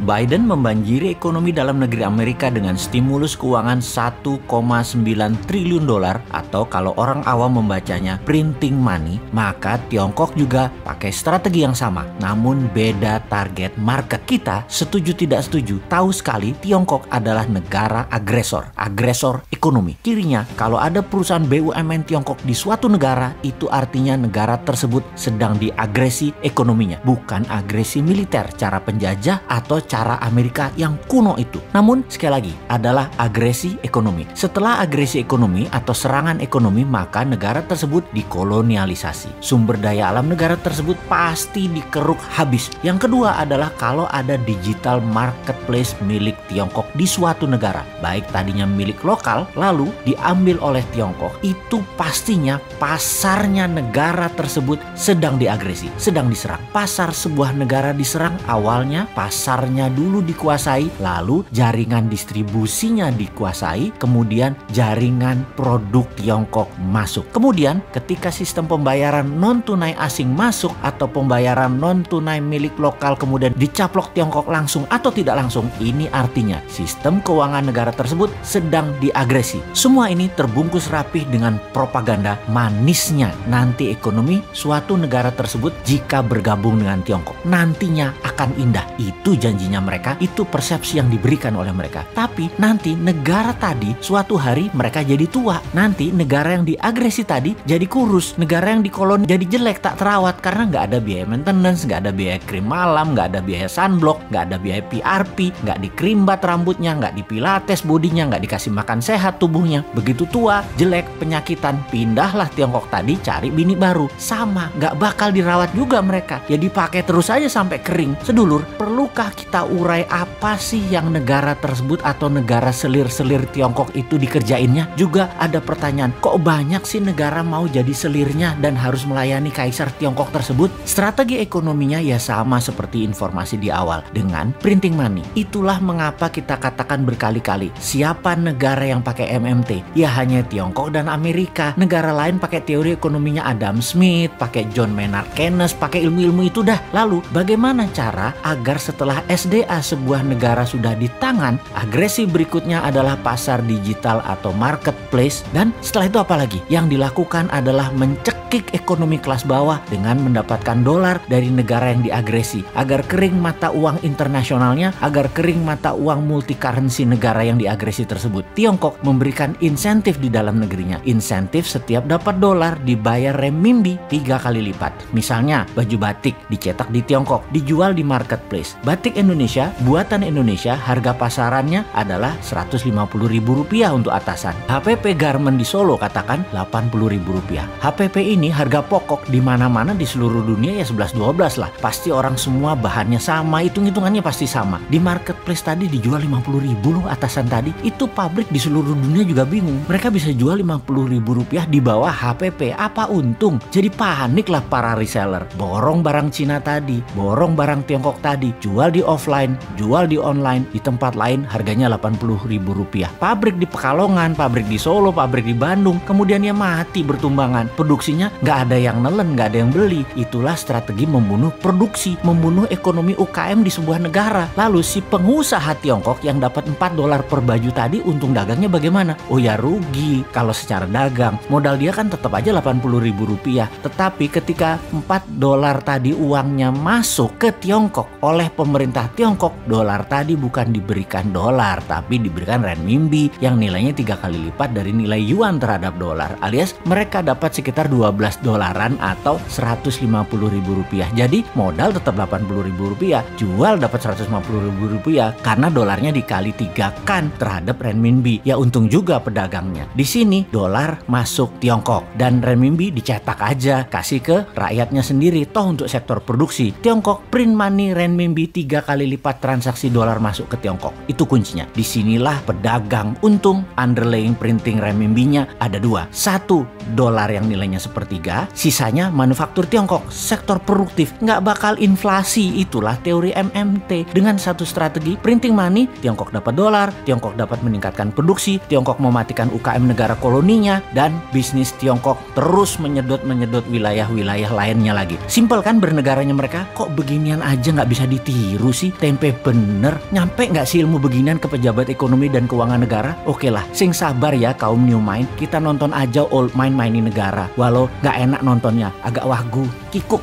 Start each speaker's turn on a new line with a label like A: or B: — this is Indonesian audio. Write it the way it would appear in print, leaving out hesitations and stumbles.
A: Biden membanjiri ekonomi dalam negeri Amerika dengan stimulus keuangan 1,9 triliun dolar, atau kalau orang awam membacanya printing money. Maka Tiongkok juga pakai strategi yang sama, namun beda target market. Kita setuju tidak setuju, tahu sekali Tiongkok adalah negara agresor ekonomi. Kirinya, kalau ada perusahaan BUMN Tiongkok di suatu negara, itu artinya negara tersebut sedang diagresi ekonominya, bukan agresi militer, cara penjajah atau cara Amerika yang kuno itu. Namun sekali lagi adalah agresi ekonomi. Setelah agresi ekonomi atau serangan ekonomi, maka negara tersebut dikolonialisasi. Sumber daya alam negara tersebut pasti dikeruk habis. Yang kedua adalah kalau ada digital marketplace milik Tiongkok di suatu negara, baik tadinya milik lokal lalu diambil oleh Tiongkok, itu pastinya pasarnya negara tersebut sedang diagresi, sedang diserang. Pasar sebuah negara diserang, awalnya pasarnya dulu dikuasai, lalu jaringan distribusinya dikuasai, kemudian jaringan produk Tiongkok masuk. Kemudian ketika sistem pembayaran non-tunai asing masuk atau pembayaran non-tunai milik lokal kemudian dicaplok Tiongkok langsung atau tidak langsung, ini artinya sistem keuangan negara tersebut sedang diagresi. Semua ini terbungkus rapih dengan propaganda manisnya nanti ekonomi suatu negara tersebut jika bergabung dengan Tiongkok nantinya akan indah. Itu janjinya mereka, itu persepsi yang diberikan oleh mereka. Tapi nanti negara tadi suatu hari mereka jadi tua. Nanti negara yang diagresi tadi jadi kurus. Negara yang dikoloni jadi jelek, tak terawat karena nggak ada biaya maintenance, nggak ada biaya krim malam, nggak ada biaya sunblock, nggak ada biaya PRP, nggak dikrimbat rambutnya, nggak dipilates bodinya, nggak dikasih makan sehat tubuhnya. Begitu tua, jelek, penyakitan, pindahlah Tiongkok tadi cari bini baru. Sama, nggak bakal dirawat juga mereka. Ya dipakai terus aja sampai kering. Sedulur, perlukah kita urai apa sih yang negara tersebut atau negara selir-selir Tiongkok itu dikerjainnya? Juga ada pertanyaan, kok banyak sih negara mau jadi selirnya dan harus melayani kaisar Tiongkok tersebut? Strategi ekonominya ya sama seperti informasi di awal, dengan printing money. Itulah mengapa kita katakan berkali-kali, siapa negara yang pakai MMT? Ya hanya Tiongkok dan Amerika. Negara lain pakai teori ekonominya Adam Smith, pakai John Maynard Keynes, pakai ilmu-ilmu itu dah. Lalu bagaimana cara agar setelah SDA sebuah negara sudah di tangan, agresi berikutnya adalah pasar digital atau marketplace, dan setelah itu apa lagi? Yang dilakukan adalah mencekik ekonomi kelas bawah dengan mendapatkan dolar dari negara yang diagresi agar kering mata uang internasionalnya, agar kering mata uang multi currency negara yang diagresi tersebut. Tiongkok memberikan insentif di dalam negerinya. Insentif setiap dapat dolar dibayar renminbi 3 kali lipat. Misalnya baju batik dicetak di Tiongkok, dijual di marketplace. Batik Indonesia, buatan Indonesia, harga pasarannya adalah Rp150.000 untuk atasan. HPP Garment di Solo katakan Rp80.000. HPP ini harga pokok di mana-mana di seluruh dunia ya 11-12 lah. Pasti orang semua bahannya sama, hitung-hitungannya pasti sama. Di marketplace tadi dijual Rp50.000 loh atasan tadi. Itu pabrik di seluruh dunia juga bingung. Mereka bisa jual Rp50.000 di bawah HPP. Apa untung? Jadi panik lah para reseller. Borong barang Cina tadi, borong barang Tiongkok tadi, jual di offline, jual di online, di tempat lain harganya Rp80.000. Pabrik di Pekalongan, pabrik di Solo, pabrik di Bandung, kemudian ya mati bertumbangan. Produksinya nggak ada yang nelen, nggak ada yang beli. Itulah strategi membunuh produksi, membunuh ekonomi UKM di sebuah negara. Lalu si pengusaha Tiongkok yang dapat $4 per baju tadi, untung dagangnya bagaimana? Oh ya rugi kalau secara dagang. Modal dia kan tetap aja Rp80.000. Tetapi ketika $4 tadi uangnya masuk ke Tiongkok oleh pemerintah Tiongkok, dolar tadi bukan diberikan dolar, tapi diberikan renminbi yang nilainya 3 kali lipat dari nilai yuan terhadap dolar, alias mereka dapat sekitar $12 atau Rp150.000. Jadi modal tetap Rp80.000, jual dapat Rp150.000 karena dolarnya dikali 3 kan terhadap renminbi. Ya untung juga pedagangnya. Di sini dolar masuk Tiongkok dan renminbi dicetak aja, kasih ke rakyatnya sendiri. Toh untuk sektor produksi, Tiongkok print money renminbi 3 kali lipat transaksi dolar masuk ke Tiongkok. Itu kuncinya. Disinilah pedagang untung. Underlying printing renminbinya ada dua. Satu, dolar yang nilainya sepertiga, sisanya manufaktur Tiongkok, sektor produktif, nggak bakal inflasi. Itulah teori MMT. Dengan satu strategi printing money, Tiongkok dapat dolar, Tiongkok dapat meningkatkan produksi, Tiongkok mematikan UKM negara koloninya, dan bisnis Tiongkok terus menyedot wilayah-wilayah lainnya lagi. Simpel kan bernegaranya mereka? Kok beginian aja nggak bisa ditiru sih? sih? Tempe bener. Nyampe nggak sih ilmu beginian ke pejabat ekonomi dan keuangan negara? Oke lah, sing sabar ya kaum new mind. Kita nonton aja old mind mainin negara. Walau nggak enak nontonnya, agak wagu, kikuk.